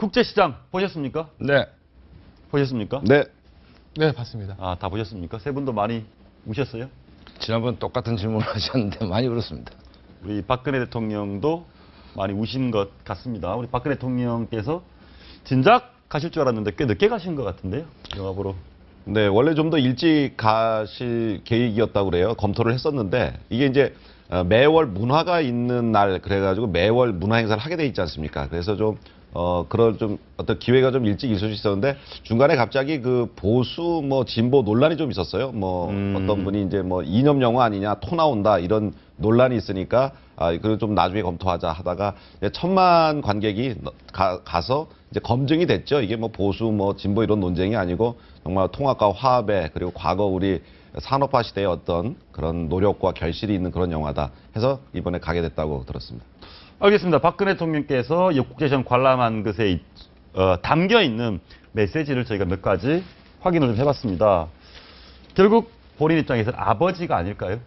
국제시장 보셨습니까? 네. 보셨습니까? 네. 네, 봤습니다. 아, 다 보셨습니까? 세 분도 많이 우셨어요? 지난번 똑같은 질문을 하셨는데 많이 울었습니다. 우리 박근혜 대통령도 많이 우신 것 같습니다. 우리 박근혜 대통령께서 진작 가실 줄 알았는데 꽤 늦게 가신 것 같은데요, 영화 보러. 네, 원래 좀 더 일찍 가실 계획이었다고 그래요. 검토를 했었는데 이게 이제 매월 문화가 있는 날 그래가지고 매월 문화 행사를 하게 돼 있지 않습니까? 그래서 좀 그런 좀 어떤 기회가 좀 일찍 있을 수 있었는데 중간에 갑자기 그 보수 뭐 진보 논란이 좀 있었어요. 뭐 어떤 분이 이제 뭐 이념 영화 아니냐, 토 나온다 이런 논란이 있으니까 그걸 좀 나중에 검토하자 하다가 이제 1,000만 관객이 가서 이제 검증이 됐죠. 이게 뭐 보수 뭐 진보 이런 논쟁이 아니고 정말 통합과 화합에 그리고 과거 우리 산업화 시대의 어떤 그런 노력과 결실이 있는 그런 영화다 해서 이번에 가게 됐다고 들었습니다. 알겠습니다. 박근혜 대통령께서 국제시장 관람한 것에 담겨 있는 메시지를 저희가 몇 가지 확인을 좀 해봤습니다. 결국 본인 입장에서는 아버지가 아닐까요?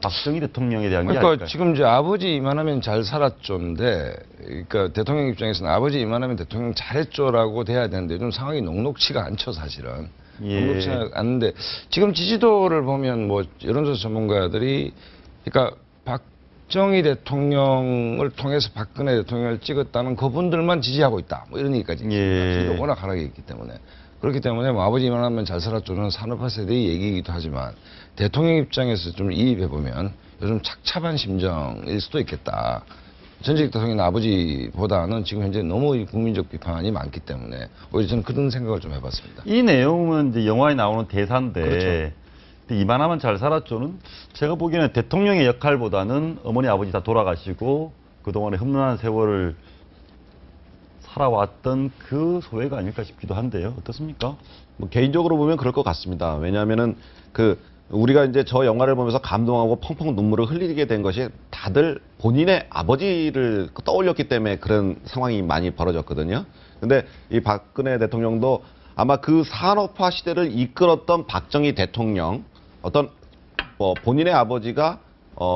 박정희 대통령에 대한 게 그러니까 아닐까요? 지금 이제 아버지 이만하면 잘 살았죠인데, 그러니까 대통령 입장에서는 아버지 이만하면 대통령 잘했죠라고 돼야 되는데 요즘 상황이 녹록치가 않죠, 사실은. 예. 녹록치가 않는데 지금 지지도를 보면 뭐 여론조사 전문가들이 그러니까 박정희 대통령을 통해서 박근혜 대통령을 찍었다는 그분들만 지지하고 있다. 뭐 이런 얘기까지 있습니다. 예. 지지도 워낙 하락이 있기 때문에. 그렇기 때문에 뭐 아버지만 하면 잘 살았죠는 산업화 세대의 얘기이기도 하지만 대통령 입장에서 좀 이입해보면 요즘 착잡한 심정일 수도 있겠다. 전직 대통령 아버지보다는 지금 현재 너무 국민적 비판이 많기 때문에 오히려 저는 그런 생각을 좀 해봤습니다. 이 내용은 이제 영화에 나오는 대사인데 그렇죠. 근데 이만하면 잘 살았죠는 제가 보기에는 대통령의 역할보다는 어머니 아버지 다 돌아가시고 그동안의 험난한 세월을 살아왔던 그 소외가 아닐까 싶기도 한데요. 어떻습니까? 뭐 개인적으로 보면 그럴 것 같습니다. 왜냐하면은 우리가 이제 저 영화를 보면서 감동하고 펑펑 눈물을 흘리게 된 것이 다들 본인의 아버지를 떠올렸기 때문에 그런 상황이 많이 벌어졌거든요. 근데 이 박근혜 대통령도 아마 그 산업화 시대를 이끌었던 박정희 대통령 어떤 본인의 아버지가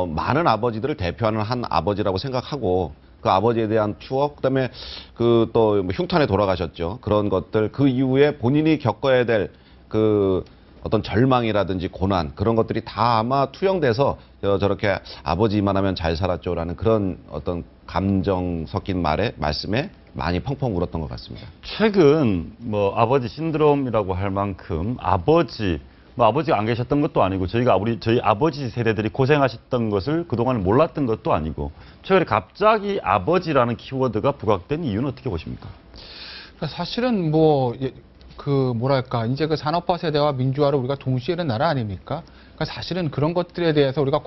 많은 아버지들을 대표하는 한 아버지라고 생각하고 그 아버지에 대한 추억, 그다음에 그 또 흉탄에 돌아가셨죠. 그런 것들 그 이후에 본인이 겪어야 될 그 어떤 절망이라든지 고난 그런 것들이 다 아마 투영돼서 저렇게 아버지만 하면 잘 살았죠라는 그런 어떤 감정 섞인 말씀에 많이 펑펑 울었던 것 같습니다. 최근 뭐 아버지 신드롬이라고 할 만큼 아버지가 안 계셨던 것도 아니고 저희 아버지 세대들이 고생하셨던 것을 그동안 몰랐던 것도 아니고 최근에 갑자기 아버지라는 키워드가 부각된 이유는 어떻게 보십니까? 사실은 뭐랄까, 이제 그 산업화 세대와 민주화를 우리가 동시에 하는 나라 아닙니까? 그러니까 사실은 그런 것들에 대해서 우리가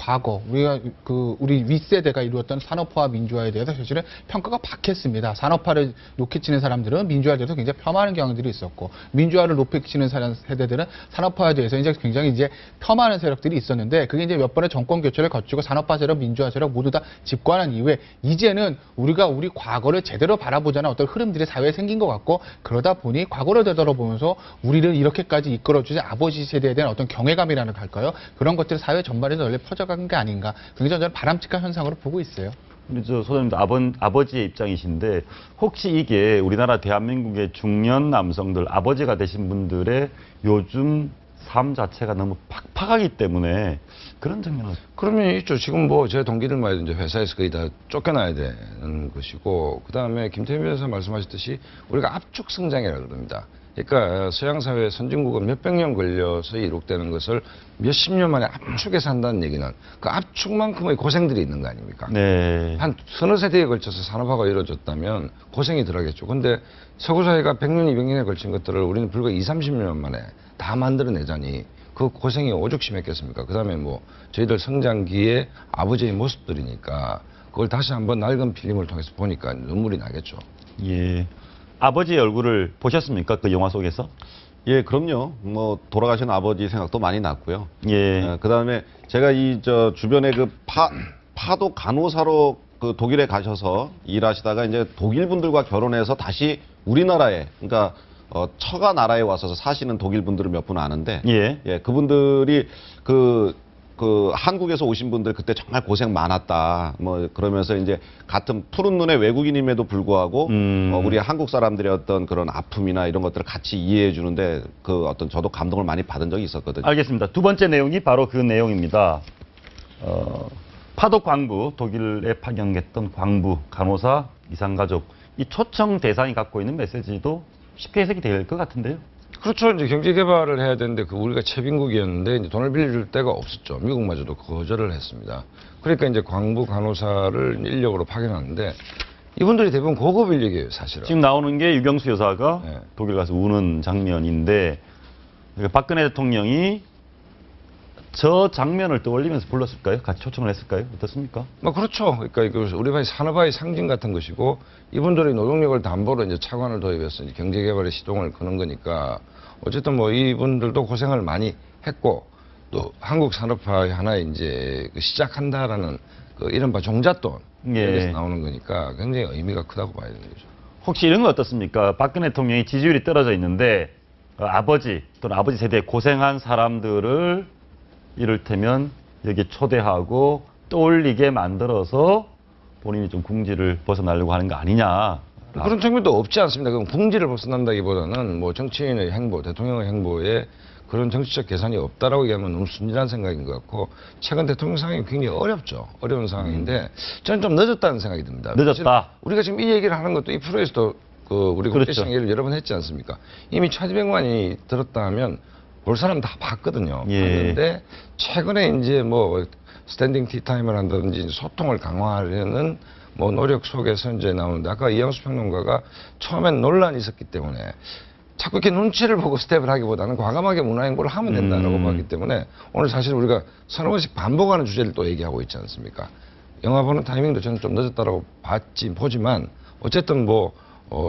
우리 윗세대가 이루었던 산업화와 민주화에 대해서 사실은 평가가 박했습니다. 산업화를 높이 치는 사람들은 민주화에 대해서 굉장히 폄하하는 경향들이 있었고, 민주화를 높이 치는 세대들은 산업화에 대해서 이제 굉장히 폄하하는 세력들이 있었는데, 그게 이제 몇 번의 정권 교체를 거치고 산업화 세력, 민주화 세력 모두 다 집권한 이후에 이제는 우리가 우리 과거를 제대로 바라보자는 어떤 흐름들이 사회에 생긴 것 같고, 그러다 보니 과거를 되돌아보면서 우리를 이렇게까지 이끌어주신 아버지 세대에 대한 어떤 경외감이라는 할까요? 그런 것들이 사회 전반에서 원래 퍼져간 게 아닌가. 굉장히 저는 바람직한 현상으로 보고 있어요. 우리 소장님도 아버지의 입장이신데 혹시 이게 우리나라 대한민국의 중년 남성들, 아버지가 되신 분들의 요즘 삶 자체가 너무 팍팍하기 때문에 그런 측면은 그러면 있죠. 지금 제 동기들만 해도 이제 회사에서 거의 다 쫓겨나야 되는 것이고, 그 다음에 김태현 변호사 말씀하셨듯이 우리가 압축 성장이라고 그럽니다. 그러니까 서양 사회 선진국은 몇백 년 걸려서 이룩되는 것을 몇십 년 만에 압축해서 한다는 얘기는 그 압축만큼의 고생들이 있는 거 아닙니까? 네. 한 서너 세대에 걸쳐서 산업화가 이루어졌다면 고생이 덜하겠죠. 근데 서구 사회가 100년, 200년에 걸친 것들을 우리는 불과 20, 30년 만에 다 만들어내자니 그 고생이 오죽 심했겠습니까? 그 다음에 저희들 성장기의 아버지의 모습들이니까 그걸 다시 한번 낡은 필름을 통해서 보니까 눈물이 나겠죠. 예. 아버지의 얼굴을 보셨습니까? 그 영화 속에서? 예, 그럼요. 돌아가신 아버지 생각도 많이 났고요. 예. 그다음에 제가 주변에 파도 간호사로 그 독일에 가셔서 일하시다가 이제 독일 분들과 결혼해서 다시 우리나라에, 그러니까 처가 나라에 와서 사시는 독일 분들을 몇 분 아는데, 예. 예, 그분들이 그 한국에서 오신 분들 그때 정말 고생 많았다. 뭐 그러면서 이제 같은 푸른 눈의 외국인임에도 불구하고 우리 한국 사람들의 어떤 그런 아픔이나 이런 것들을 같이 이해해 주는데 그 어떤 저도 감동을 많이 받은 적이 있었거든요. 알겠습니다. 두 번째 내용이 바로 그 내용입니다. 파독 광부, 독일에 파견했던 광부, 간호사, 이산가족, 이 초청 대상이 갖고 있는 메시지도 쉽게 해석이 될 것 같은데요. 그렇죠. 이제 경제 개발을 해야 되는데 그 우리가 채빈국이었는데 이제 돈을 빌려줄 데가 없었죠. 미국마저도 거절을 했습니다. 그러니까 이제 광부 간호사를 인력으로 파견하는데 이분들이 대부분 고급 인력이에요, 사실은. 지금 나오는 게 유경수 여사가 네. 독일 가서 우는 장면인데 그러니까 박근혜 대통령이 저 장면을 떠올리면서 불렀을까요? 같이 초청을 했을까요? 어떻습니까? 뭐 그렇죠. 그러니까 이거 우리 봐의 산업화의 상징 같은 것이고 이분들이 노동력을 담보로 이제 차관을 도입해서 이제 경제 개발의 시동을 거는 거니까 어쨌든 뭐 이분들도 고생을 많이 했고 또 한국 산업화의 하나의 이제 그 시작한다라는 그 이른바 종잣돈 예. 여기서 나오는 거니까 굉장히 의미가 크다고 봐야 되는 거죠. 혹시 이런 건 어떻습니까? 박근혜 대통령이 지지율이 떨어져 있는데 아버지 또는 아버지 세대에 고생한 사람들을 이를테면 여기 초대하고 떠올리게 만들어서 본인이 좀 궁지를 벗어나려고 하는 거 아니냐. 그런 측면도 없지 않습니다. 그럼 궁지를 벗어난다기보다는 뭐 정치인의 행보, 대통령의 행보에 그런 정치적 계산이 없다라고 얘기하면 너무 순진한 생각인 것 같고 최근 대통령 상황이 굉장히 어렵죠. 어려운 상황인데 저는 좀 늦었다는 생각이 듭니다. 늦었다. 사실 우리가 지금 이 얘기를 하는 것도 이 프로에서도 그 우리 그렇죠. 국제시장 얘기를 여러 번 했지 않습니까? 이미 1,200만이 들었다 하면 볼 사람 다 봤거든요. 예. 봤는데 최근에 이제 뭐 스탠딩 티타임을 한다든지 소통을 강화하려는 뭐 노력 속에서 이제 나오는데 아까 이영수 평론가가 처음엔 논란이 있었기 때문에 자꾸 이렇게 눈치를 보고 스텝을 하기보다는 과감하게 문화행보를 하면 된다라고 봤기 때문에 오늘 사실 우리가 서너 번씩 반복하는 주제를 또 얘기하고 있지 않습니까? 영화 보는 타이밍도 저는 좀 늦었다라고 보지만 어쨌든 뭐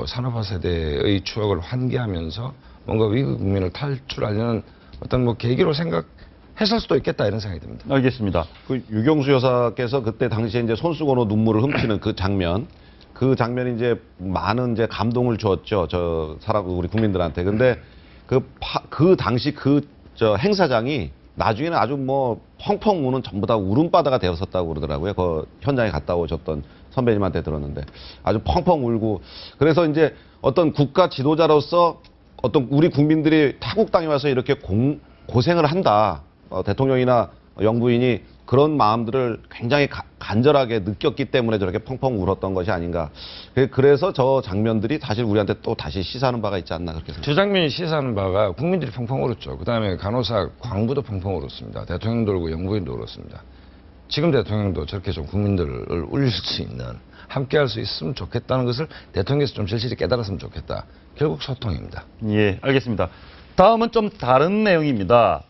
산업화 세대의 추억을 환기하면서 뭔가 위기 국면을 탈출하려는 어떤 뭐 계기로 생각했을 수도 있겠다 이런 생각이 듭니다. 알겠습니다. 그 유경수 여사께서 그때 당시에 이제 손수건으로 눈물을 훔치는 그 장면이 이제 많은 이제 감동을 주었죠. 저 사람 우리 국민들한테. 근데 그 당시 저 행사장이 나중에는 아주 뭐 펑펑 우는 전부 다 울음바다가 되었었다고 그러더라고요. 그 현장에 갔다 오셨던 선배님한테 들었는데 아주 펑펑 울고 그래서 이제 어떤 국가 지도자로서 어떤 우리 국민들이 타국 땅에 와서 이렇게 고생을 한다. 대통령이나 영부인이 그런 마음들을 굉장히 간절하게 느꼈기 때문에 저렇게 펑펑 울었던 것이 아닌가. 그래서 저 장면들이 사실 우리한테 또 다시 시사하는 바가 있지 않나 그렇게 생각합니다. 두 장면이 시사하는 바가 국민들이 펑펑 울었죠. 그다음에 간호사 광부도 펑펑 울었습니다. 대통령도 울고 영부인도 울었습니다. 지금 대통령도 저렇게 좀 국민들을 울릴 수 있는 함께할 수 있으면 좋겠다는 것을 대통령께서 좀 절실히 깨달았으면 좋겠다. 결국 소통입니다. 예, 알겠습니다. 다음은 좀 다른 내용입니다.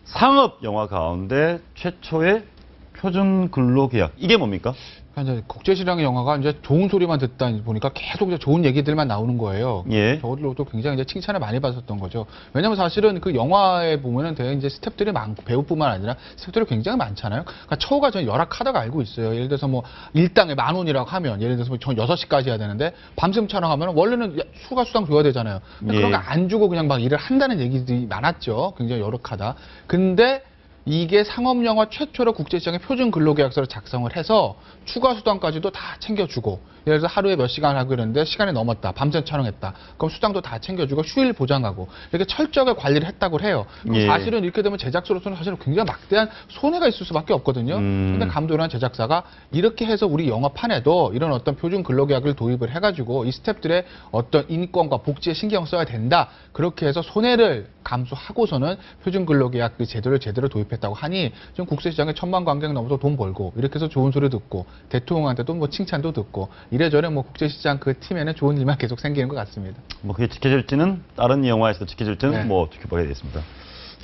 상업 영화 가운데 최초의 표준 근로 계약. 이게 뭡니까? 이제 국제시장 영화가 이제 좋은 소리만 듣다 보니까 계속 이제 좋은 얘기들만 나오는 거예요. 예. 저들로도 굉장히 이제 칭찬을 많이 받았던 거죠. 왜냐면 사실은 그 영화에 보면은 되게 이제 스태프들이 많고 배우뿐만 아니라 스태프들이 굉장히 많잖아요. 그러니까 처우가 저는 열악하다고 알고 있어요. 예를 들어서 뭐 일당에 10,000원이라고 하면 예를 들어서 전 6시까지 해야 되는데 밤샘 촬영하면 원래는 추가 수당 줘야 되잖아요. 근데 예. 그런 거 안 주고 그냥 막 일을 한다는 얘기들이 많았죠. 굉장히 열악하다. 근데 이게 상업영화 최초로 국제시장에 표준 근로계약서를 작성을 해서 추가 수당까지도 다 챙겨주고 예를 들어서 하루에 몇 시간 하고 그랬는데 시간이 넘었다. 밤새 촬영했다. 그럼 수당도 다 챙겨주고 휴일 보장하고 이렇게 철저하게 관리를 했다고 해요. 그럼 예. 사실은 이렇게 되면 제작사로서는 사실은 굉장히 막대한 손해가 있을 수밖에 없거든요. 근데 감독이나 제작사가 이렇게 해서 우리 영화판에도 이런 어떤 표준 근로계약을 도입을 해가지고 이 스태프들의 어떤 인권과 복지에 신경 써야 된다. 그렇게 해서 손해를 감수하고서는 표준 근로계약 그 제도를 제대로 도입했다고 하니 지금 국제시장에 1,000만 관객 넘어서 돈 벌고 이렇게 해서 좋은 소리 듣고 대통령한테도 뭐 칭찬도 듣고 이래저래 뭐 국제시장 그 팀에는 좋은 일만 계속 생기는 것 같습니다. 뭐 그게 지켜질지는 다른 영화에서 지켜질지는 네. 뭐 지켜보게 되겠습니다.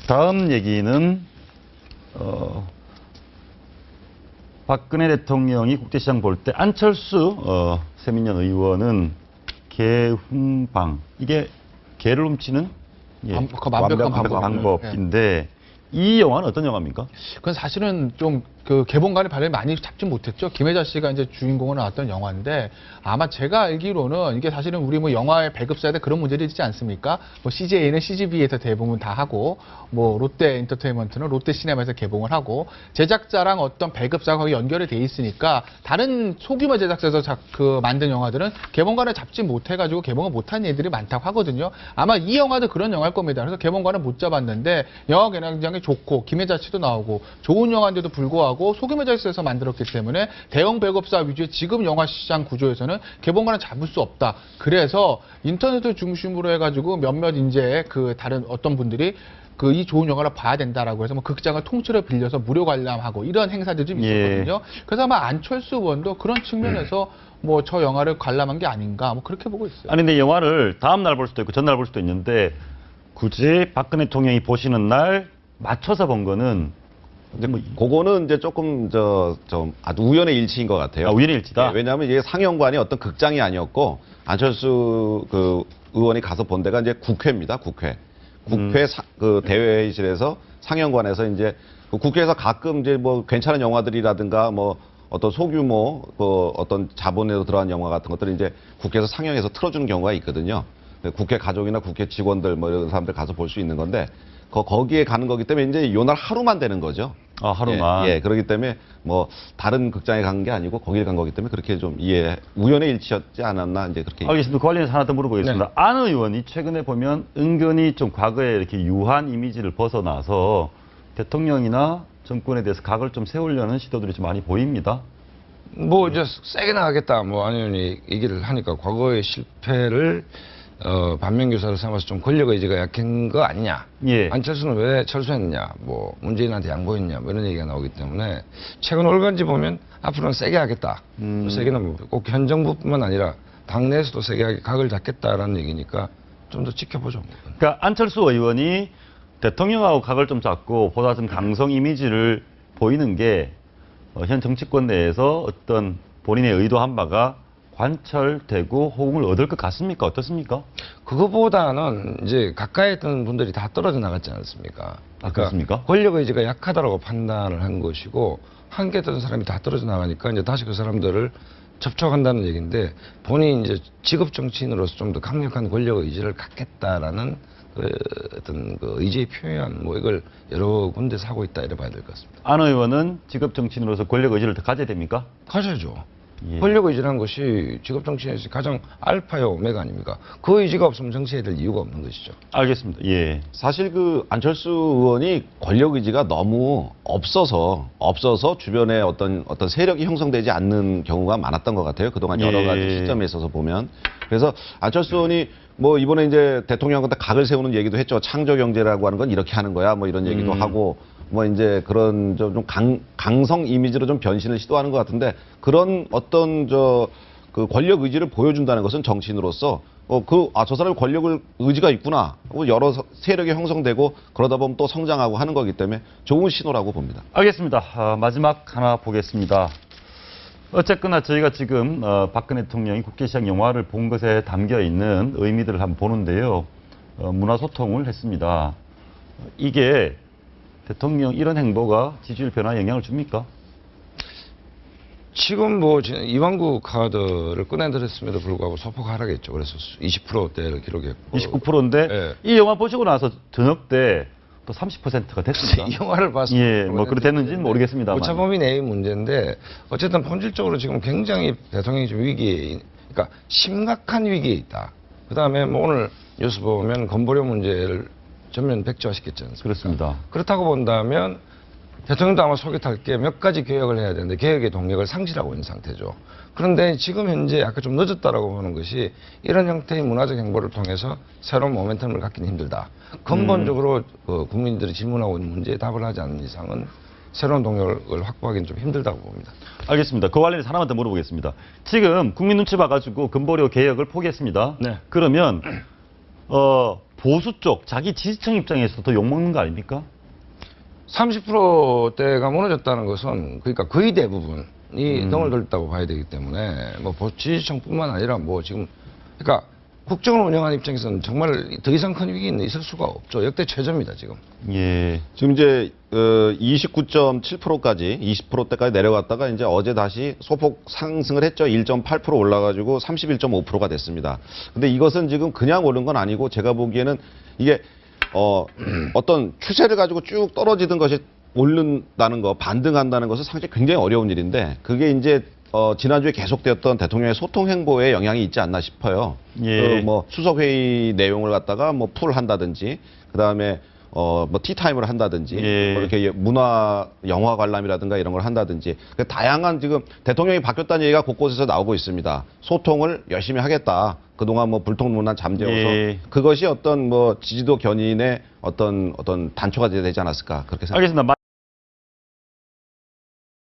다음 얘기는 박근혜 대통령이 국제시장 볼 때 안철수 세민연 의원은 개훈방 이게 개를 훔치는 예, 그 완벽한 방법인데 이 영화는 어떤 영화입니까? 그건 사실은 좀 그 개봉관을 발을 많이 잡지 못했죠. 김혜자 씨가 이제 주인공으로 나왔던 영화인데 아마 제가 알기로는 이게 사실은 우리 뭐 영화의 배급사에 그런 문제들이 있지 않습니까? 뭐 CJ는 CGV에서 대부분 다 하고 뭐 롯데 엔터테인먼트는 롯데 시네마에서 개봉을 하고 제작자랑 어떤 배급사가 거기 연결이 돼 있으니까 다른 소규모 제작사에서 그 만든 영화들은 개봉관을 잡지 못해가지고 개봉을 못한 얘들이 많다고 하거든요. 아마 이 영화도 그런 영화일 겁니다. 그래서 개봉관을 못 잡았는데 영화가 굉장히 좋고 김혜자 씨도 나오고 좋은 영화인데도 불구하고 소규모 제작사에서 만들었기 때문에 대형 배급사 위주의 지금 영화 시장 구조에서는 개봉관을 잡을 수 없다. 그래서 인터넷을 중심으로 해가지고 몇몇 이제 그 다른 어떤 분들이 그 이 좋은 영화를 봐야 된다라고 해서 뭐 극장을 통째로 빌려서 무료 관람하고 이런 행사들이 좀 있었거든요. 그래서 아마 안철수 의원도 그런 측면에서 뭐 저 영화를 관람한 게 아닌가 뭐 그렇게 보고 있어요. 아니 근데 영화를 다음 날 볼 수도 있고 전날 볼 수도 있는데 굳이 박근혜 대통령이 보시는 날 맞춰서 본 거는 이제 그거는 이제 조금 좀 아주 우연의 일치인 것 같아요. 우연의 일치다. 예, 왜냐하면 이게 상영관이 어떤 극장이 아니었고 안철수 그 의원이 가서 본 데가 이제 국회입니다. 국회 그 대회의실에서 상영관에서 이제 그 국회에서 가끔 이제 뭐 괜찮은 영화들이라든가 뭐 어떤 소규모 그 어떤 자본으로 들어간 영화 같은 것들을 이제 국회에서 상영해서 틀어주는 경우가 있거든요. 국회 가족이나 국회 직원들 뭐 이런 사람들 가서 볼 수 있는 건데 거기에 가는 거기 때문에 이제 요날 하루만 되는 거죠. 아, 하루만. 예, 그렇기 때문에 뭐 다른 극장에 간 게 아니고 거기를 간 거기 때문에 그렇게 좀 우연의 일치였지 않았나 이제 그렇게. 알겠습니다. 그 관련해서 하나 더 물어보겠습니다. 안 의원이 최근에 보면 은근히 좀 과거에 이렇게 유한 이미지를 벗어나서 대통령이나 정권에 대해서 각을 좀 세우려는 시도들이 좀 많이 보입니다. 뭐 이제 세게 나가겠다 뭐 안 의원이 얘기를 하니까 과거의 실패를 반면교사를 삼아서 좀 권력 의지가 약한 거 아니냐. 예. 안철수는 왜 철수했느냐. 뭐 문재인한테 양보했냐. 뭐 이런 얘기가 나오기 때문에 최근 올간지 보면 앞으로는 세게 하겠다. 세게는 꼭 현 정부뿐만 아니라 당내에서도 세게 하게 각을 잡겠다라는 얘기니까 좀 더 지켜보죠. 그러니까 안철수 의원이 대통령하고 각을 좀 잡고 보다 좀 강성 이미지를 보이는 게 현 정치권 내에서 어떤 본인의 의도한 바가 관철되고 호응을 얻을 것 같습니까? 어떻습니까? 그거보다는 이제 가까이 있던 분들이 다 떨어져 나갔지 않습니까? 그렇습니까? 권력 의지가 약하다라고 판단을 한 것이고 함께 했던 사람이 다 떨어져 나가니까 이제 다시 그 사람들을 접촉한다는 얘기인데 본인이 이제 직업 정치인으로서 좀 더 강력한 권력 의지를 갖겠다라는 그 어떤 그 의지의 표현 뭐 이걸 여러 군데서 하고 있다 이래 봐야 될 것 같습니다. 안 의원은 직업 정치인으로서 권력 의지를 더 가져야 됩니까? 가져야죠. 예. 권력 의지라는 것이 직업 정치인에서 가장 알파요 오메가 아닙니까? 그 의지가 없으면 정치해야 될 이유가 없는 것이죠. 알겠습니다. 예. 사실 그 안철수 의원이 권력 의지가 너무 없어서 주변에 어떤 세력이 형성되지 않는 경우가 많았던 것 같아요. 그동안 여러 가지 시점에 있어서 보면. 그래서 안철수 의원이 뭐 이번에 이제 대통령한테 각을 세우는 얘기도 했죠. 창조 경제라고 하는 건 이렇게 하는 거야. 뭐 이런 얘기도 하고 뭐 이제 그런 좀 강성 이미지로 좀 변신을 시도하는 것 같은데 그런 어떤 그 권력 의지를 보여준다는 것은 정치인으로서 저 사람이 권력을 의지가 있구나. 여러 세력이 형성되고 그러다 보면 또 성장하고 하는 거기 때문에 좋은 신호라고 봅니다. 알겠습니다. 마지막 하나 보겠습니다. 어쨌거나 저희가 지금 박근혜 대통령이 국회시장 영화를 본 것에 담겨 있는 의미들을 한번 보는데요. 문화소통을 했습니다. 이게 대통령 이런 행보가 지지율 변화에 영향을 줍니까? 지금 뭐 이완구 카드를 꺼내들었음에도 불구하고 소폭 하락했죠. 그래서 20%대를 기록했고 29%인데 예. 이 영화 보시고 나서 저녁 때 또 30%가 됐습니다. 이 영화를 봐서 예, 뭐 그렇게 됐는지는 모르겠습니다만. 오차범위 내의 문제인데 어쨌든 본질적으로 지금 굉장히 대통령이 좀 위기에, 그러니까 심각한 위기에 있다. 그다음에 뭐 오늘 뉴스 보면 건보료 문제를 전면 백지화시켰지 않습니까? 그렇습니다. 그렇다고 본다면 대통령도 아마 속에 탈 게 몇 가지 개혁을 해야 되는데 개혁의 동력을 상실하고 있는 상태죠. 그런데 지금 현재 약간 좀 늦었다라고 보는 것이 이런 형태의 문화적 행보를 통해서 새로운 모멘텀을 갖기는 힘들다. 근본적으로 국민들이 질문하고 있는 문제에 답을 하지 않는 이상은 새로운 동력을 확보하기는 좀 힘들다고 봅니다. 알겠습니다. 그 관련해서 하나만 더 물어보겠습니다. 지금 국민 눈치 봐가지고 근보료 개혁을 포기했습니다. 네. 그러면 보수 쪽 자기 지지층 입장에서 더 욕먹는 거 아닙니까? 30%대가 무너졌다는 것은 그러니까 거의 대부분이 등을 돌렸다고 봐야 되기 때문에 뭐 지지층뿐만 아니라 뭐 지금 그러니까 국정을 운영하는 입장에서는 정말 더 이상 큰 위기는 있을 수가 없죠. 역대 최저입니다, 지금. 예. 지금 이제 29.7%까지 20%대까지 내려갔다가 이제 어제 다시 소폭 상승을 했죠. 1.8% 올라가지고 31.5%가 됐습니다. 근데 이것은 지금 그냥 오른 건 아니고 제가 보기에는 이게 어떤 추세를 가지고 쭉 떨어지던 것이 오른다는 거, 반등한다는 것은 상당히 굉장히 어려운 일인데 그게 이제 지난주에 계속되었던 대통령의 소통 행보에 영향이 있지 않나 싶어요. 예. 뭐 수석 회의 내용을 갖다가 뭐 풀 한다든지 그다음에 뭐 티타임을 한다든지 예. 뭐 이렇게 문화 영화 관람이라든가 이런 걸 한다든지 다양한 지금 대통령이 바뀌었다는 얘기가 곳곳에서 나오고 있습니다. 소통을 열심히 하겠다. 그동안 뭐 불통문란 잠재워서 예. 그것이 어떤 뭐 지지도 견인의 어떤 단초가 되지 않았을까 그렇게 생각합니다. 알겠습니다.